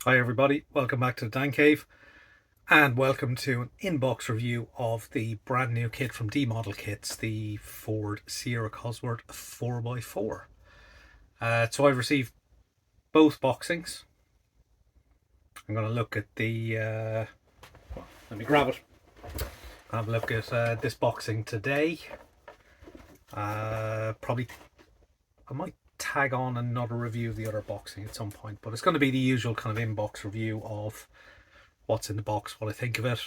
Hi everybody, welcome back to the Dan Cave and welcome to an inbox review of the brand new kit from Modelkits, the Ford Sierra Cosworth 4x4. So I've received both boxings. I'm going to look at the, let me grab it, have a look at this boxing today. Probably, I might tag on another review of the other boxing at some point, but it's going to be the usual kind of inbox review of what's in the box, what I think of it,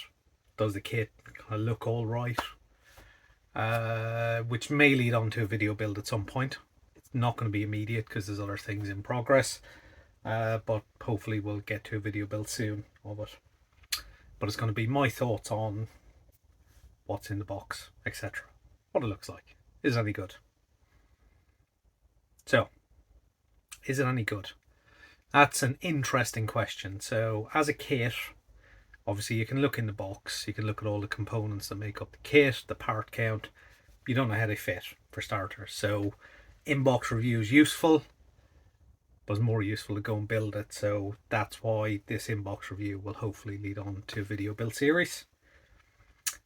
does the kit kind of look all right, which may lead on to a video build at some point. It's not going to be immediate because there's other things in progress, but hopefully we'll get to a video build soon of it. But it's going to be my thoughts on what's in the box, etc. What it looks like. Is it any good? So, is it any good? That's an interesting question. So, as a kit, obviously you can look in the box, you can look at all the components that make up the kit, the part count. You don't know how they fit, for starters. So inbox review is useful, but it's more useful to go and build it. So that's why this inbox review will hopefully lead on to a video build series.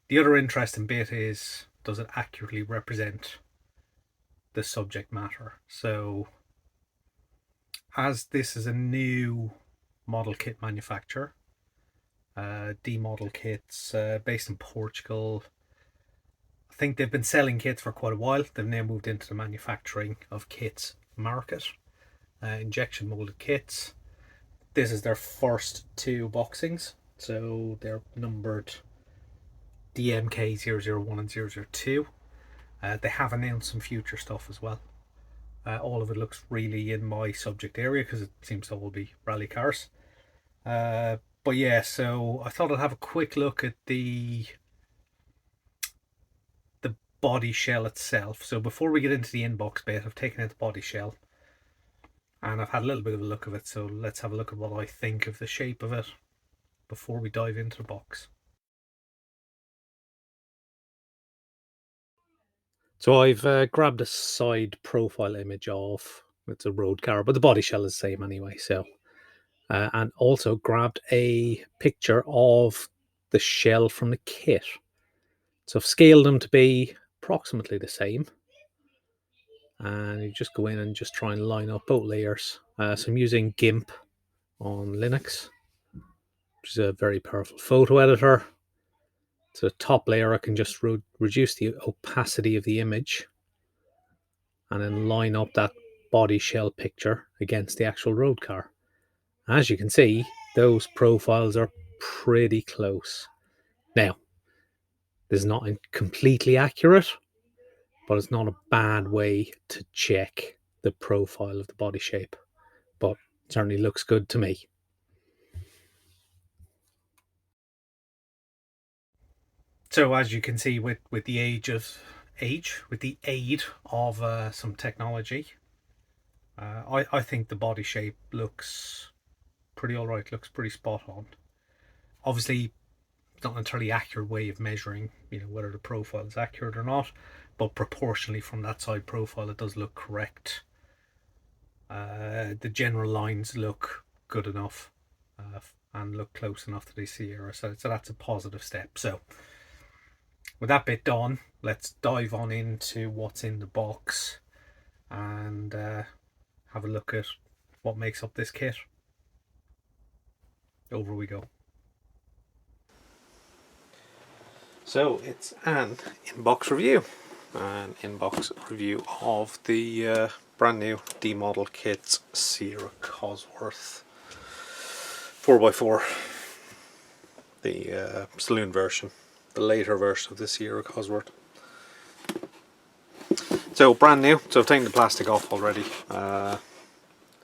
The other interesting bit is, does it accurately represent the subject matter? So as this is a new model kit manufacturer, DModelkits, based in Portugal. I think they've been selling kits for quite a while. They've now moved into the manufacturing of kits market, injection molded kits. This is their first two boxings, so they're numbered DMK001 and 002. They have announced some future stuff as well. All of it looks really in my subject area because it seems to all be rally cars. But yeah, so I thought I'd have a quick look at the body shell itself. So before we get into the inbox bit, I've taken out the body shell and I've had a little bit of a look of it. So let's have a look at what I think of the shape of it before we dive into the box. So I've grabbed a side profile image of, it's a road car, but the body shell is the same anyway. So and also grabbed a picture of the shell from the kit. So I've scaled them to be approximately the same. And you just go in and just try and line up both layers. So I'm using GIMP on Linux, which is a very powerful photo editor. So the top layer, I can just reduce the opacity of the image and then line up that body shell picture against the actual road car. As you can see, those profiles are pretty close. Now, this is not completely accurate, but it's not a bad way to check the profile of the body shape. But it certainly looks good to me. So as you can see, with the with the aid of some technology, I think the body shape looks pretty all right. Looks pretty spot on. Obviously, it's not an entirely accurate way of measuring, whether the profile is accurate or not, but proportionally from that side profile, it does look correct. The general lines look good enough and look close enough to the Sierra, so that's a positive step. So with that bit done, let's dive on into what's in the box and have a look at what makes up this kit. Over we go. So it's an inbox review of the brand new Modelkits Sierra Cosworth 4x4, the saloon version, the later version of the Sierra Cosworth. So brand new. So I've taken the plastic off already.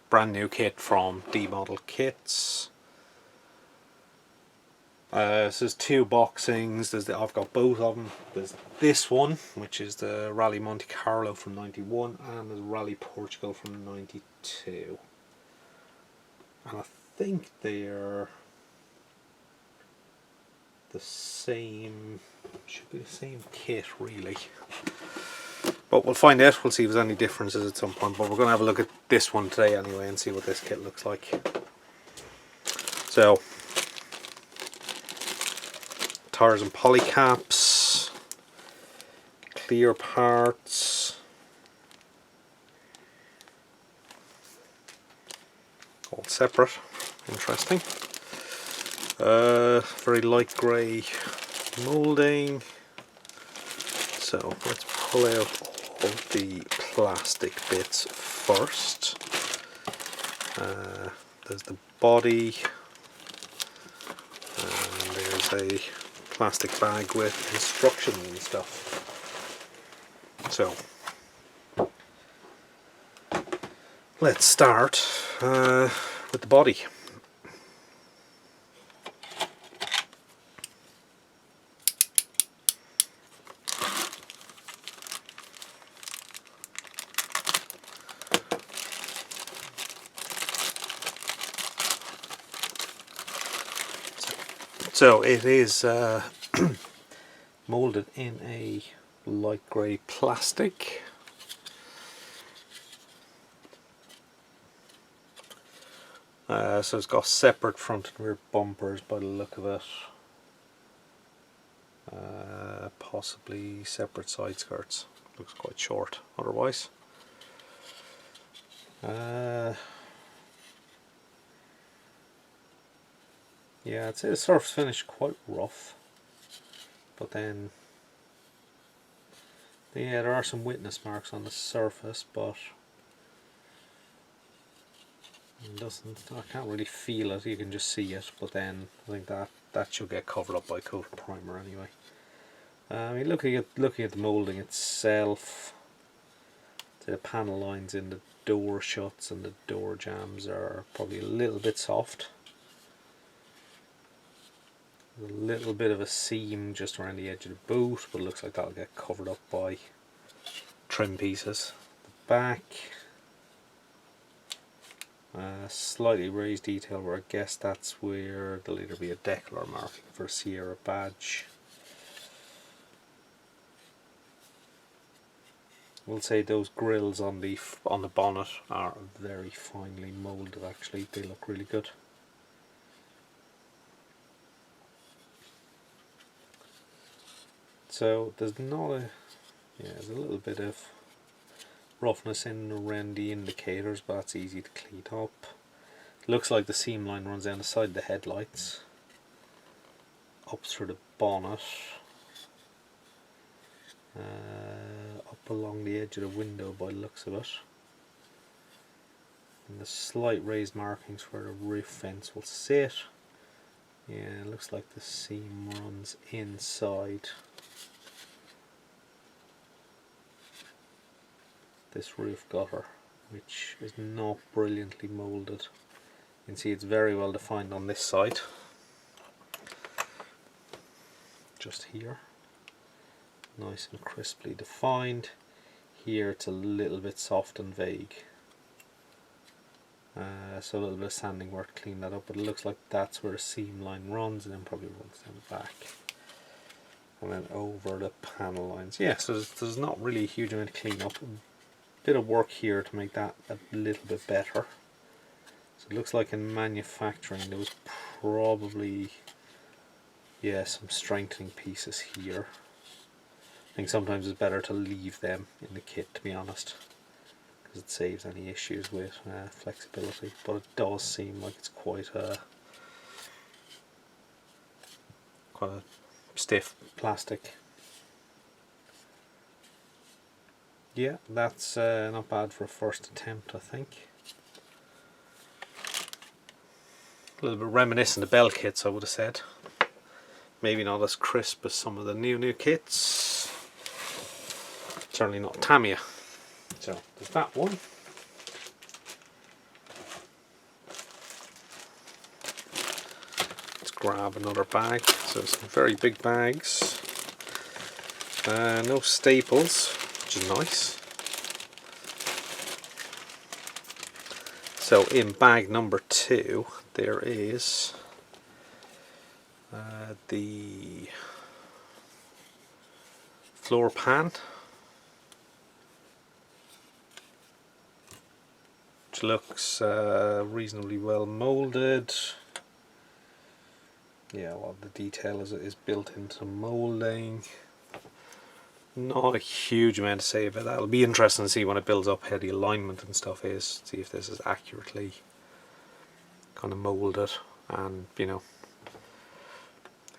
Brand new kit from Modelkits. So there's two boxings. I've got both of them. There's this one, which is the Rally Monte Carlo from '91, and there's Rally Portugal from '92. And I think they're the same. Should be the same kit, really. But we'll find out. We'll see if there's any differences at some point. But we're going to have a look at this one today anyway and see what this kit looks like. So tires and polycaps, clear parts, all separate. Interesting. Very light grey moulding. So let's pull out all the plastic bits first. There's the body, and there's a plastic bag with instructions and stuff. So let's start with the body. So it is moulded in a light grey plastic. So it's got separate front and rear bumpers by the look of it. Possibly separate side skirts. Looks quite short otherwise. Yeah, I'd say the surface finish quite rough, but then yeah, there are some witness marks on the surface, but it doesn't. I can't really feel it. You can just see it, but then I think that should get covered up by coat primer anyway. I mean, looking at the moulding itself, the panel lines in the door shuts and the door jambs are probably a little bit soft. A little bit of a seam just around the edge of the boot, but it looks like that'll get covered up by trim pieces. The back, slightly raised detail where I guess that's where there'll either be a decal or marking for a Sierra badge. We'll say those grills on the bonnet are very finely moulded. Actually, they look really good. So there's not a there's a little bit of roughness in around the indicators, but that's easy to clean up. Looks like the seam line runs down the side of the headlights, up through the bonnet, up along the edge of the window by the looks of it, and the slight raised markings where the roof fence will sit. Yeah, it looks like the seam runs inside this roof gutter, which is not brilliantly moulded. You can see it's very well defined on this side, just here, nice and crisply defined. Here it's a little bit soft and vague, so a little bit of sanding work to clean that up, but it looks like that's where the seam line runs, and then probably runs down the back and then over the panel lines. Yeah, so there's not really a huge amount of clean up. Bit of work here to make that a little bit better. So it looks like in manufacturing there was probably some strengthening pieces here. I think sometimes it's better to leave them in the kit, to be honest, because it saves any issues with flexibility, but it does seem like it's quite a stiff plastic. Yeah, that's not bad for a first attempt, I think. A little bit reminiscent of Modelkits, I would have said. Maybe not as crisp as some of the new kits. Certainly not Tamiya. So there's that one. Let's grab another bag. So some very big bags. No staples, which is nice. So in bag number 2 there is the floor pan, which looks reasonably well moulded. yeah, a lot of the detail is built into moulding. Not a huge amount to say about that. It'll be interesting to see when it builds up how the alignment and stuff is, see if this is accurately kind of moulded, and you know,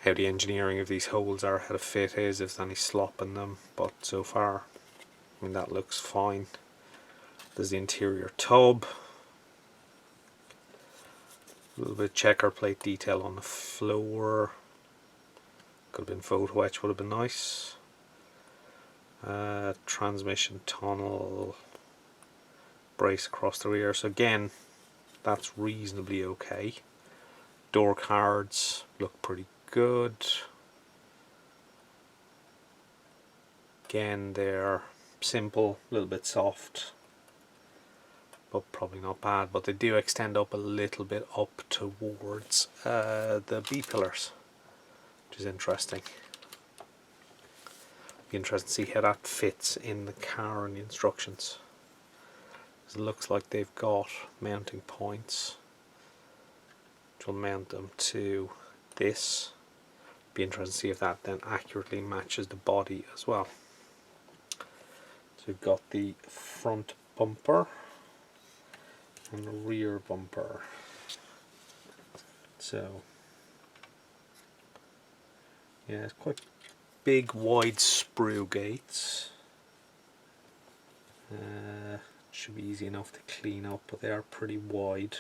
how the engineering of these holes are, how the fit is, if there's any slop in them. But so far, I mean, that looks fine. There's the interior tub. A little bit of checker plate detail on the floor. Could have been photo etch, would have been nice. Transmission tunnel brace across the rear. So again, that's reasonably okay. Door cards look pretty good. Again, they're simple, a little bit soft, but probably not bad. But they do extend up a little bit up towards the B pillars, which is interesting. Be interesting to see how that fits in the car and the instructions. It looks like they've got mounting points, which will mount them to this. Be interesting to see if that then accurately matches the body as well. So we've got the front bumper and the rear bumper. So yeah, it's quite big, wide sprue gates. Should be easy enough to clean up, but they are pretty wide.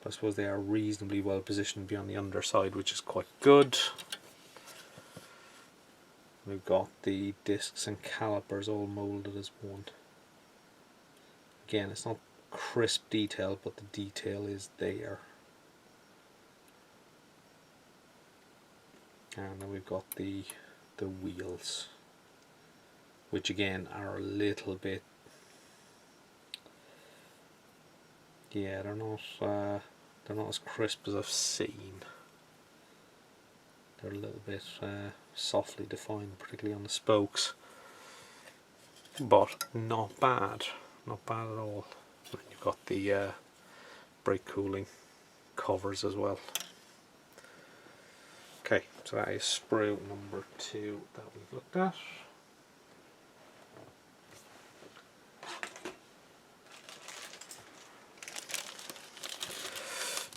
I suppose they are reasonably well positioned beyond the underside, which is quite good. We've got the discs and calipers all moulded as one. Again, it's not crisp detail, but the detail is there. And then we've got the wheels, which again are a little bit, yeah, they're not as crisp as I've seen. They're a little bit softly defined, particularly on the spokes, but not bad at all. And you've got the brake cooling covers as well. Okay, so that is sprue number 2 that we've looked at.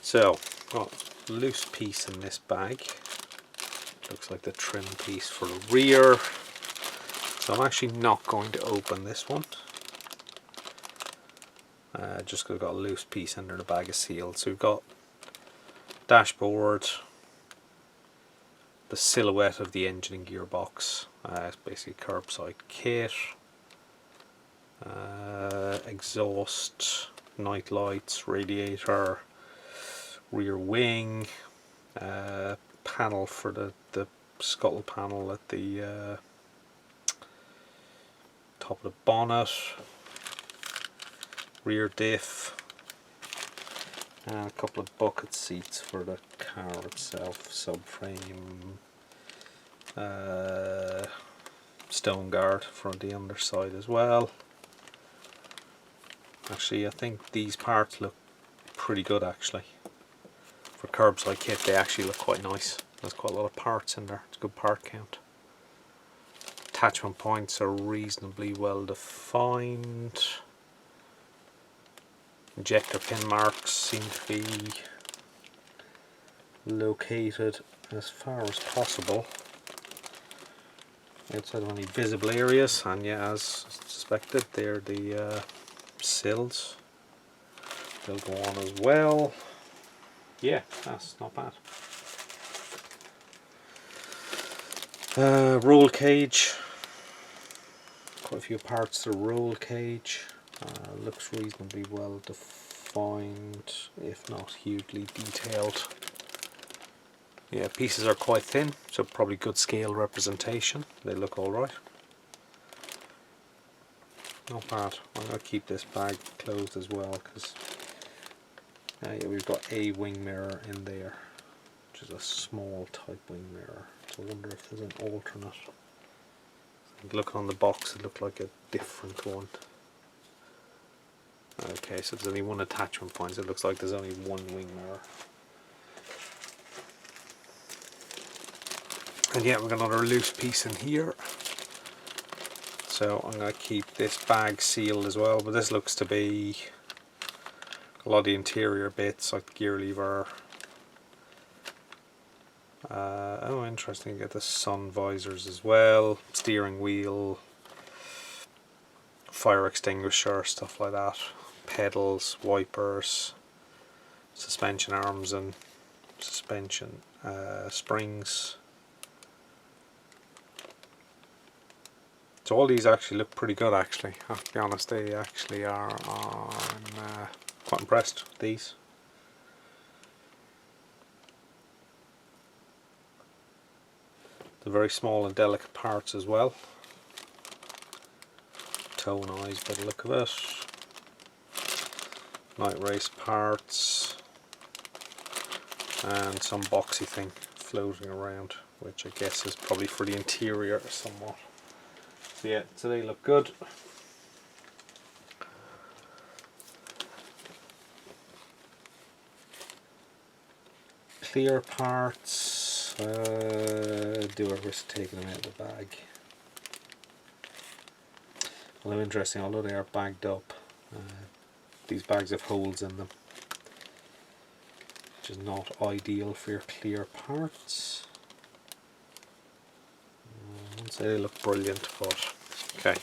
So, got a loose piece in this bag. Looks like the trim piece for the rear. So I'm actually not going to open this one. Just because I've got a loose piece under the bag is sealed. So we've got dashboard, the silhouette of the engine and gearbox. It's basically a curbside kit. Exhaust, night lights, radiator, rear wing, panel for the scuttle panel at the top of the bonnet, rear diff, and a couple of bucket seats for the car itself, subframe, stone guard for the underside as well. Actually, I think these parts look pretty good actually. For curbside kit, they actually look quite nice. There's quite a lot of parts in there. It's a good part count. Attachment points are reasonably well defined. Injector pin marks seem to be located as far as possible outside of any visible areas, and yeah, as suspected, they're the sills. They'll go on as well. Yeah, that's not bad. Roll cage. Quite a few parts to the roll cage. Looks reasonably well defined, if not hugely detailed. Yeah, pieces are quite thin, so probably good scale representation. They look alright. Not bad. I'm going to keep this bag closed as well, because yeah, we've got a wing mirror in there, which is a small type wing mirror. So I wonder if there's an alternate. Look on the box, it looked like a different one. Okay, so there's only one attachment point, so it looks like there's only one wing mirror. And yeah, we've got another loose piece in here. So I'm going to keep this bag sealed as well, but this looks to be a lot of the interior bits, like the gear lever. Oh, interesting, you get the sun visors as well, steering wheel, fire extinguisher, stuff like that, pedals, wipers, suspension arms and suspension springs. So all these actually look pretty good actually, I have to be honest, they actually are. I'm quite impressed with these. They're very small and delicate parts as well. Tone eyes by the look of it. Night race parts. And some boxy thing floating around, which I guess is probably for the interior somewhat. So yeah, so they look good. Clear parts, do I risk taking them out of the bag? Although interesting, although they are bagged up, these bags have holes in them, which is not ideal for your clear parts. I wouldn't say they look brilliant, but okay.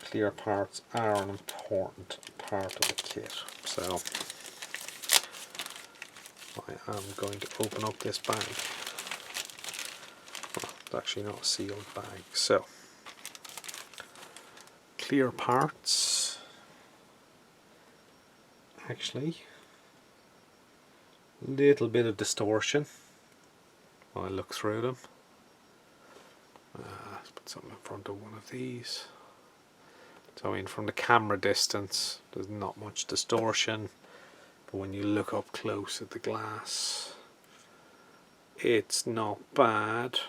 Clear parts are an important part of the kit, so I am going to open up this bag. Well, it's actually not a sealed bag, so clear parts. Actually, little bit of distortion when I look through them. Let's put something in front of one of these. So I mean, from the camera distance there's not much distortion, but when you look up close at the glass it's not bad.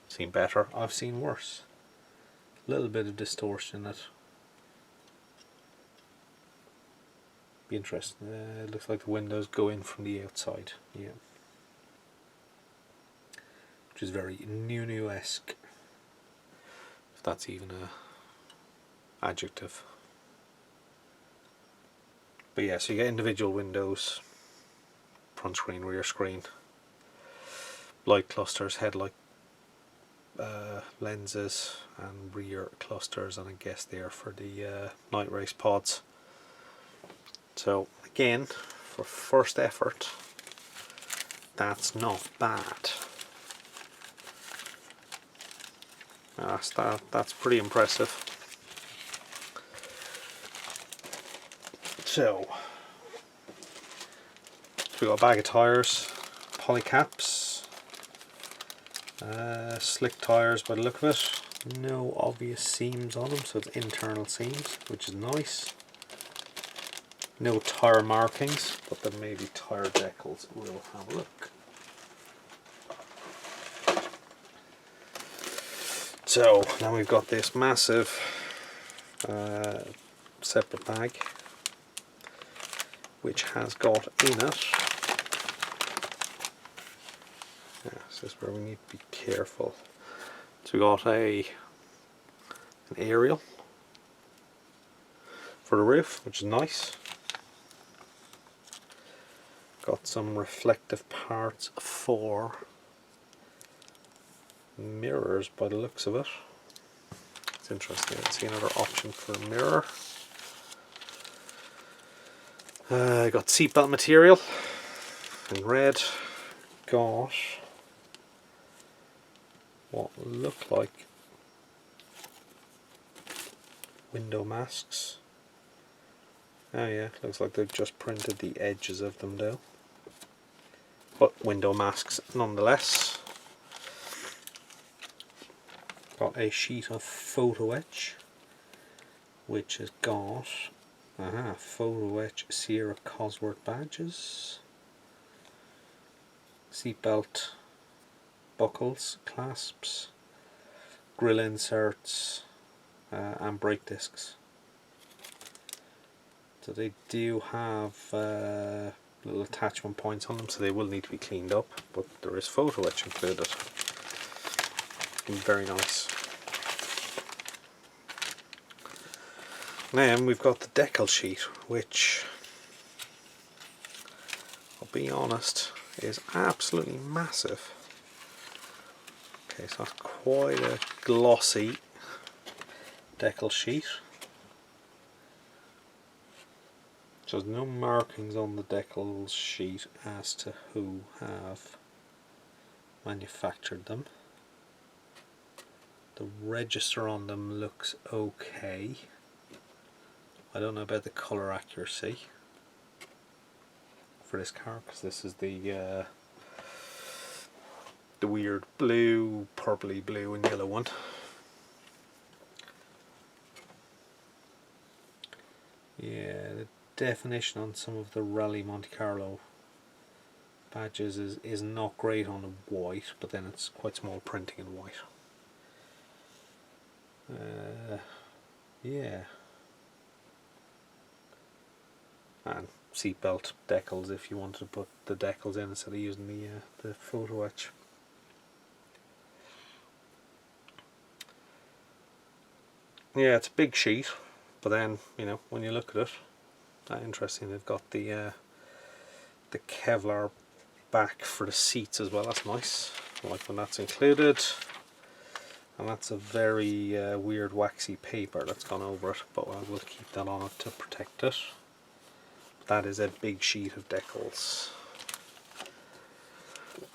Seen better, I've seen worse. A little bit of distortion in it. Be interesting. It looks like the windows go in from the outside. Yeah, which is very new-esque, if that's even a adjective. But yeah, so you get individual windows, front screen, rear screen, light clusters, headlight lenses and rear clusters, and I guess they're for the night race pods. So again, for first effort, that's not bad. That's pretty impressive. So we got a bag of tyres, polycaps, slick tyres by the look of it. No obvious seams on them, so it's internal seams, which is nice. No tyre markings, but there may be tyre decals. We'll have a look. So now we've got this massive separate bag, which has got in it, this is where we need to be careful. So we got an aerial for the roof, which is nice. Got some reflective parts for mirrors by the looks of it. It's interesting, I see another option for a mirror. Got seatbelt material in red. Got what look like window masks. Oh yeah, looks like they've just printed the edges of them though. But window masks nonetheless. Got a sheet of photo-etch, which has got photo-etch Sierra Cosworth badges, seatbelt buckles, clasps, grill inserts, and brake discs. So they do have little attachment points on them, so they will need to be cleaned up, but there is photo etch included. Very nice. Then we've got the decal sheet, which, I'll be honest, is absolutely massive. Okay, so that's quite a glossy decal sheet. So there's no markings on the Decals sheet as to who have manufactured them. The register on them looks okay. I don't know about the colour accuracy for this car, because this is the weird blue, purpley blue and yellow one. Yeah, the definition on some of the Rally Monte Carlo badges is not great on the white, but then it's quite small printing in white. Yeah. And seatbelt decals if you wanted to put the decals in instead of using the photo etch. Yeah, it's a big sheet, but then, you know, when you look at it, that's interesting. They've got the Kevlar back for the seats as well. That's nice. I like when that's included. And that's a very weird waxy paper that's gone over it, but I will keep that on it to protect it. That is a big sheet of decals.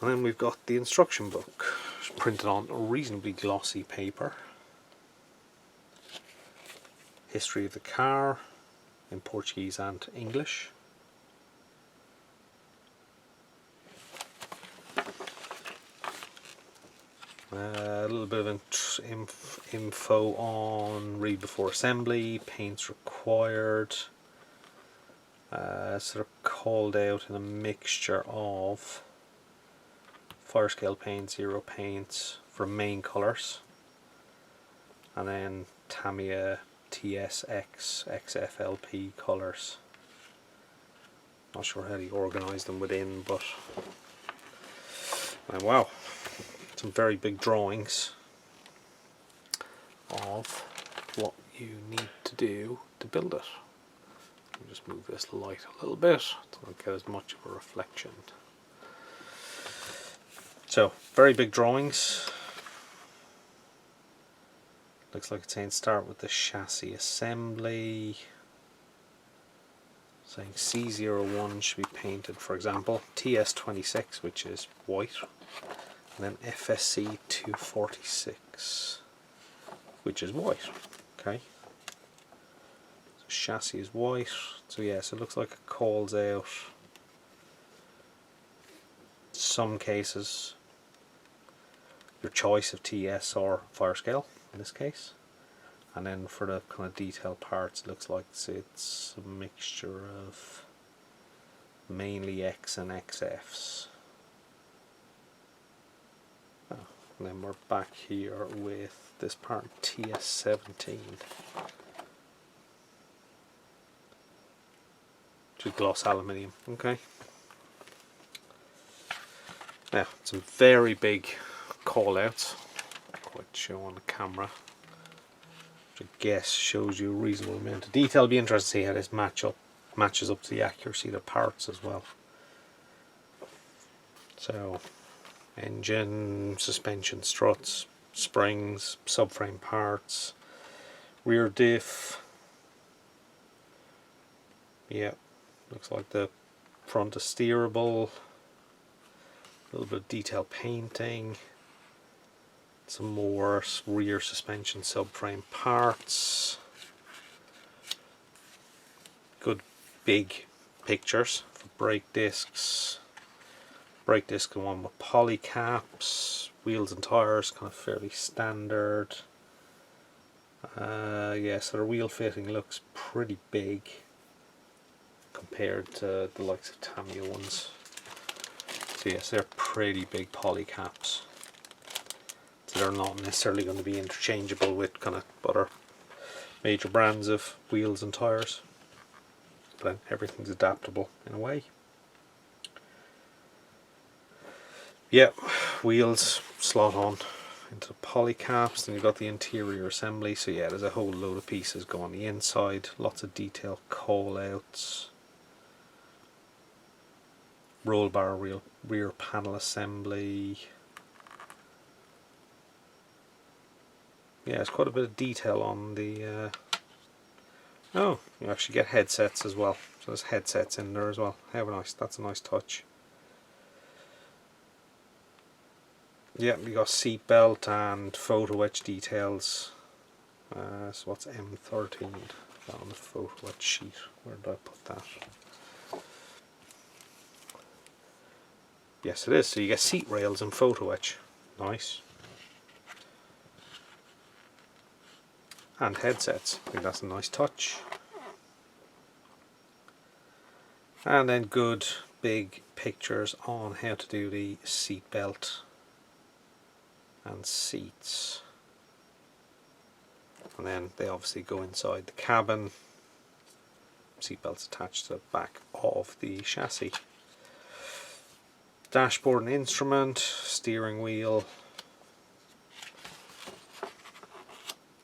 And then we've got the instruction book, printed on reasonably glossy paper. History of the car in Portuguese and English. A little bit of info on read before assembly, paints required. Sort of called out in a mixture of fire scale paint, zero paints for main colours, and then Tamiya TSX XFLP colours. Not sure how to organise them within, but wow, some very big drawings of what you need to do to build it. Let me just move this light a little bit so I don't get as much of a reflection. So, very big drawings. Looks like it's saying start with the chassis assembly. Saying C01 should be painted, for example, TS26, which is white, and then FSC 246, which is white. Okay. So chassis is white. So yeah, so it looks like it calls out some cases your choice of TS or fire scale in this case. And then for the kind of detailed parts, it looks like it's a mixture of mainly X and XFs. Oh, and then we're back here with this part TS17. Which is gloss aluminium. Okay. Now, some very big call outs. Quite show on the camera. Which I guess shows you a reasonable amount of detail. It'll be interesting to see how this matches up to the accuracy of the parts as well. So, engine, suspension struts, springs, subframe parts, rear diff. Yeah, looks like the front is steerable. A little bit of detail painting. Some more rear suspension subframe parts. Good big pictures for brake discs. Brake disc one with poly caps. Wheels and tires kind of fairly standard. Yeah, so the wheel fitting looks pretty big compared to the likes of Tamiya ones. So yes, they're pretty big poly caps. They're not necessarily going to be interchangeable with kind of other major brands of wheels and tires, but everything's adaptable in a way. Yep, wheels slot on into the poly caps, then you've got the interior assembly. So yeah, there's a whole load of pieces go on the inside, lots of detail call outs, roll bar rear panel assembly. Yeah, there's quite a bit of detail on the oh, you actually get headsets as well, so there's headsets in there as well. How nice, that's a nice touch. Yeah, you got seat belt and photo etch details. So what's M13 on the photo etch sheet? Where did I put that? Yes, it is. So you get seat rails and photo etch. Nice. And headsets. I think that's a nice touch. And then good big pictures on how to do the seat belt and seats. And then they obviously go inside the cabin. Seat belts attached to the back of the chassis. Dashboard and instrument, steering wheel,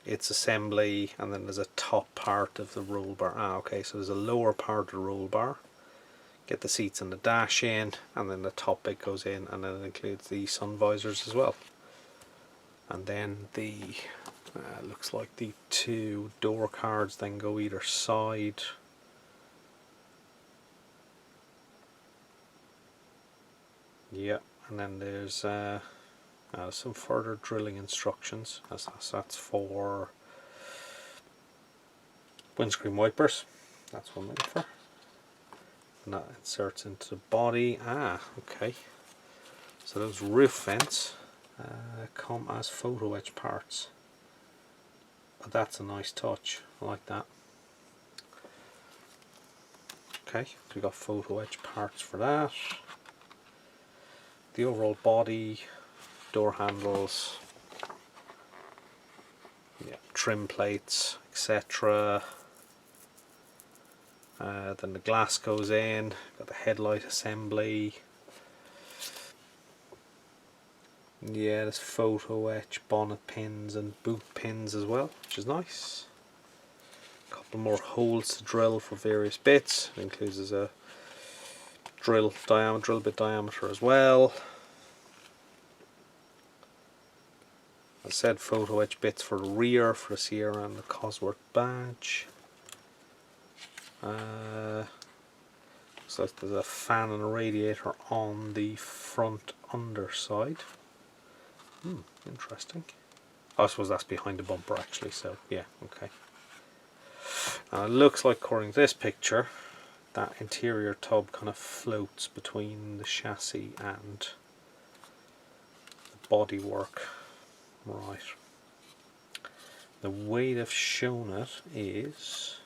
its assembly, and then there's a top part of the roll bar. Okay, so there's a lower part of the roll bar. Get the seats and the dash in, and then the top bit goes in, and then it includes the sun visors as well. And then the looks like the two door cards then go either side. Yeah, and then there's some further drilling instructions. That's for windscreen wipers. That's what I'm looking for. And that inserts into the body. Okay. So those roof vents come as photo etch parts. But that's a nice touch. I like that. Okay, so we've got photo etch parts for that. The overall body, door handles, yeah, trim plates, etc. Then the glass goes in, got the headlight assembly. Yeah, there's photo etch, bonnet pins and boot pins as well, which is nice. A couple more holes to drill for various bits. It includes a drill bit diameter as well. As I said, photo etch bits for the rear for the Sierra and the Cosworth badge. So there's a fan and a radiator on the front underside. Interesting. I suppose that's behind the bumper actually, so yeah, okay. It looks like, according to this picture, that interior tub kind of floats between the chassis and the bodywork. Right. The way they've shown it is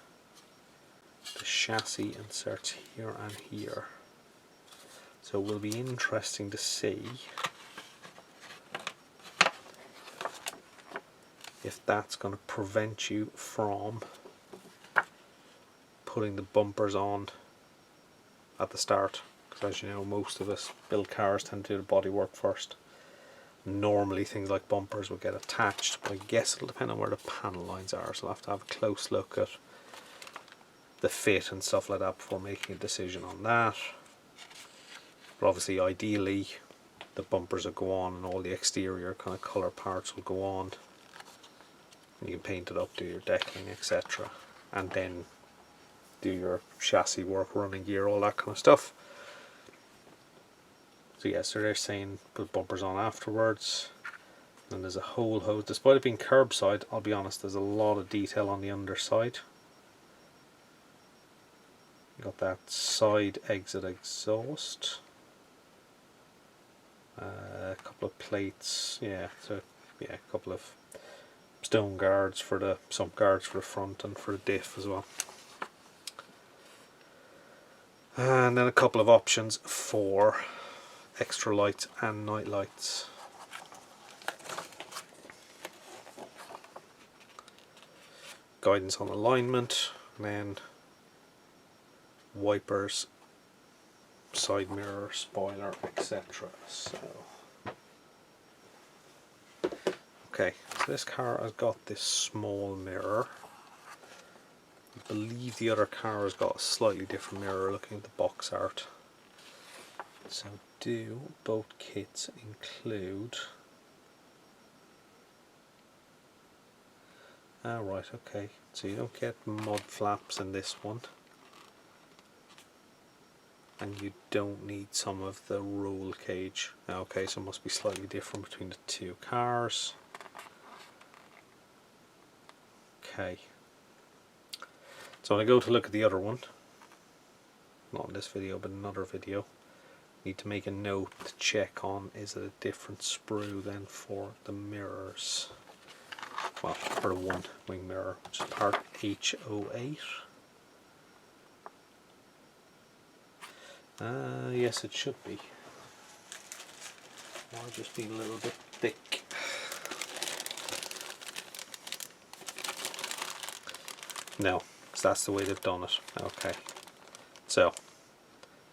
the chassis inserts here and here. So it will be interesting to see if that's going to prevent you from putting the bumpers on at the start, because as you know, most of us build cars tend to do the bodywork first. Normally things like bumpers will get attached, but I guess it'll depend on where the panel lines are, so I'll have to have a close look at the fit and stuff like that before making a decision on that. But obviously ideally the bumpers will go on and all the exterior kind of colour parts will go on. You can paint it up, do your decking, etc. and then do your chassis work, running gear, all that kind of stuff. So yes, so they're saying put bumpers on afterwards. And there's a whole hose. Despite it being curbside, I'll be honest, there's a lot of detail on the underside. You got that side exit exhaust. A couple of plates, yeah, so yeah, a couple of stone guards for the sump guards for the front and for the diff as well. And then a couple of options for extra lights and night lights. Guidance on alignment, and then wipers, side mirror, spoiler, etc. So Okay, so this car has got this small mirror. I believe the other car has got a slightly different mirror looking at the box art. So do both kits include... Ah, right, okay. So you don't get mud flaps in this one. And you don't need some of the roll cage. Okay, so it must be slightly different between the two cars. Okay. So when I go to look at the other one, not in this video but another video, need to make a note to check on, is it a different sprue then for the mirrors? Well, for the one wing mirror, which is part H08. Yes, it should be. Might just be a little bit thick. No, because that's the way they've done it. Okay. So,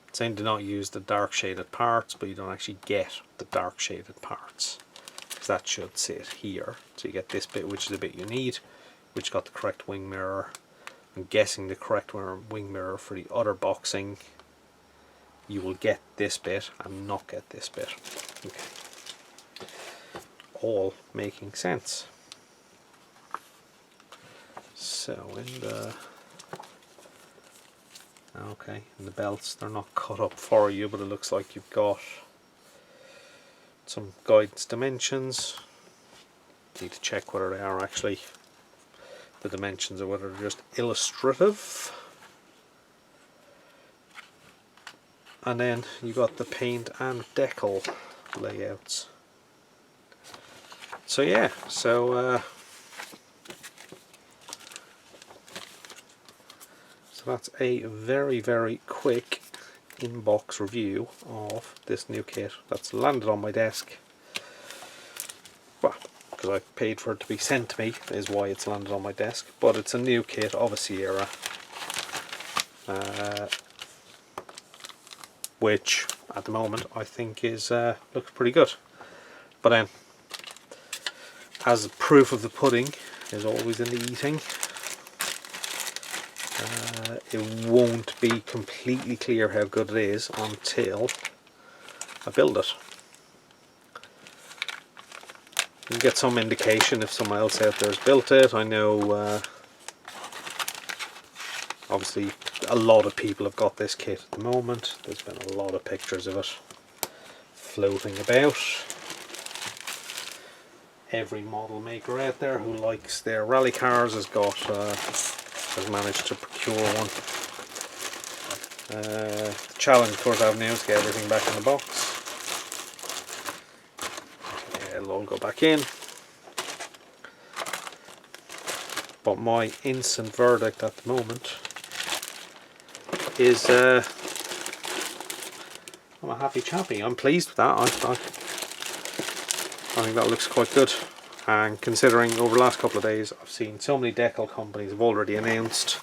it's saying to not use the dark shaded parts, but you don't actually get the dark shaded parts. Because that should sit here. So you get this bit, which is the bit you need, which got the correct wing mirror. I'm guessing the correct wing mirror for the other boxing. You will get this bit and not get this bit. Okay. All making sense. So in the... Okay, in the belts, they're not cut up for you, but it looks like you've got some guidance dimensions. Need to check whether they are actually the dimensions or whether they're just illustrative. And then you got the paint and decal layouts. So yeah, so that's a very, very quick in-box review of this new kit that's landed on my desk. Well, because I paid for it to be sent to me is why it's landed on my desk, but it's a new kit of a Sierra. Which at the moment I think is looks pretty good. But then, as proof of the pudding is always in the eating, it won't be completely clear how good it is until I build it. You can get some indication if someone else out there has built it. I know obviously a lot of people have got this kit at the moment. There's been a lot of pictures of it floating about. Every model maker out there who likes their rally cars has got has managed to procure one. The challenge, of course, I have now is to get everything back in the box. It'll all go back in. But my instant verdict at the moment is I'm a happy chappy. I'm pleased with that. I think that looks quite good, and considering over the last couple of days I've seen so many decal companies have already announced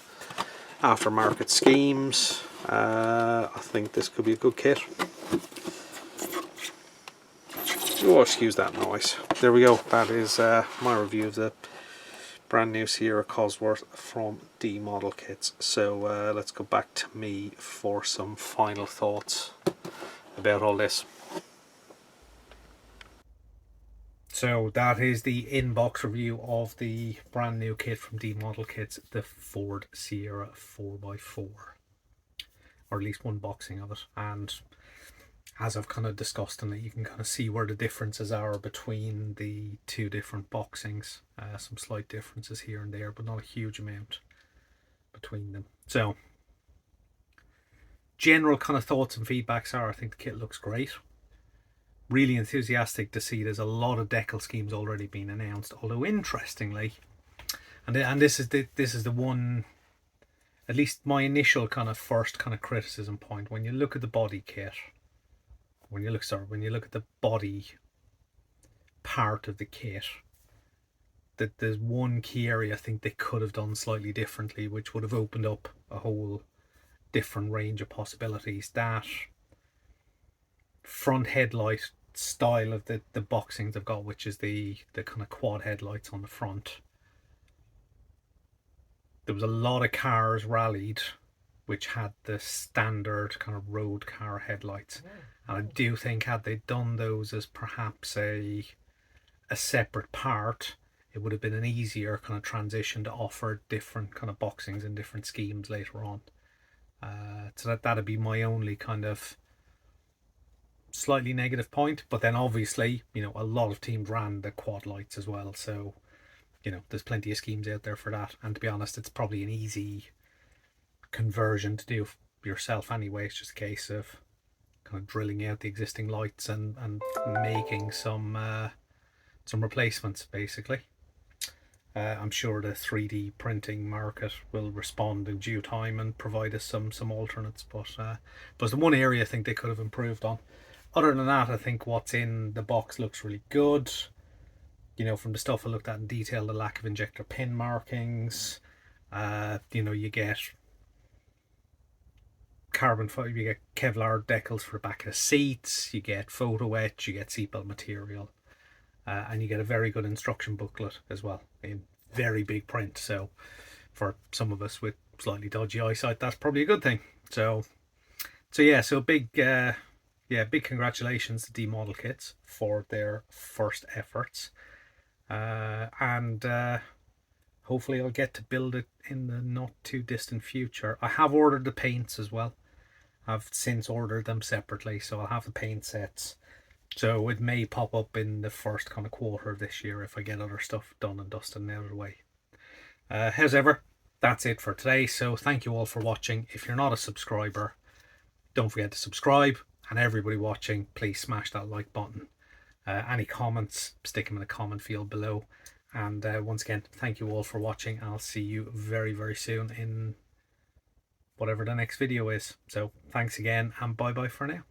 aftermarket schemes, I think this could be a good kit. Oh, excuse that noise. There we go. That is my review of the brand new Sierra Cosworth from DModelkits. So let's go back to me for some final thoughts about all this. So that is the inbox review of the brand new kit from DModelkits, the Ford Sierra 4x4, or at least one boxing of it. And as I've kind of discussed in it, you can kind of see where the differences are between the two different boxings. Some slight differences here and there, but not a huge amount between them. So general kind of thoughts and feedbacks are, I think the kit looks great. Really enthusiastic to see there's a lot of decal schemes already being announced. Although interestingly, and this is the one, at least my initial kind of first kind of criticism point, when you look at the body kit, when you look at the body part of the kit, that there's one key area I think they could have done slightly differently, which would have opened up a whole different range of possibilities. That front headlight style of the boxings I've got, which is the kind of quad headlights on the front. There was a lot of cars rallied which had the standard kind of road car headlights, and I do think had they done those as perhaps a separate part, it would have been an easier kind of transition to offer different kind of boxings and different schemes later on. So that'd be my only kind of slightly negative point. But then obviously, you know, a lot of teams ran the quad lights as well, so you know there's plenty of schemes out there for that. And to be honest, it's probably an easy conversion to do yourself anyway. It's just a case of kind of drilling out the existing lights and making some replacements basically. I'm sure the 3D printing market will respond in due time and provide us some alternates, but the one area I think they could have improved on. Other than that, I think what's in the box looks really good. You know, from the stuff I looked at in detail, the lack of injector pin markings, you know, you get carbon fiber, you get Kevlar decals for the back of the seats, you get photo etch, you get seatbelt material, and you get a very good instruction booklet as well in very big print. So for some of us with slightly dodgy eyesight, that's probably a good thing. So yeah, so big congratulations to DModelkits for their first efforts, and hopefully I'll get to build it in the not too distant future. I have ordered the paints as well. I've since ordered them separately, so I'll have the paint sets. So it may pop up in the first kind of quarter of this year if I get other stuff done and dusted and out of the way. As ever, that's it for today. So thank you all for watching. If you're not a subscriber, don't forget to subscribe. And everybody watching, please smash that like button. Any comments, stick them in the comment field below. And once again, thank you all for watching. I'll see you very, very soon in whatever the next video is. So thanks again, and bye bye for now.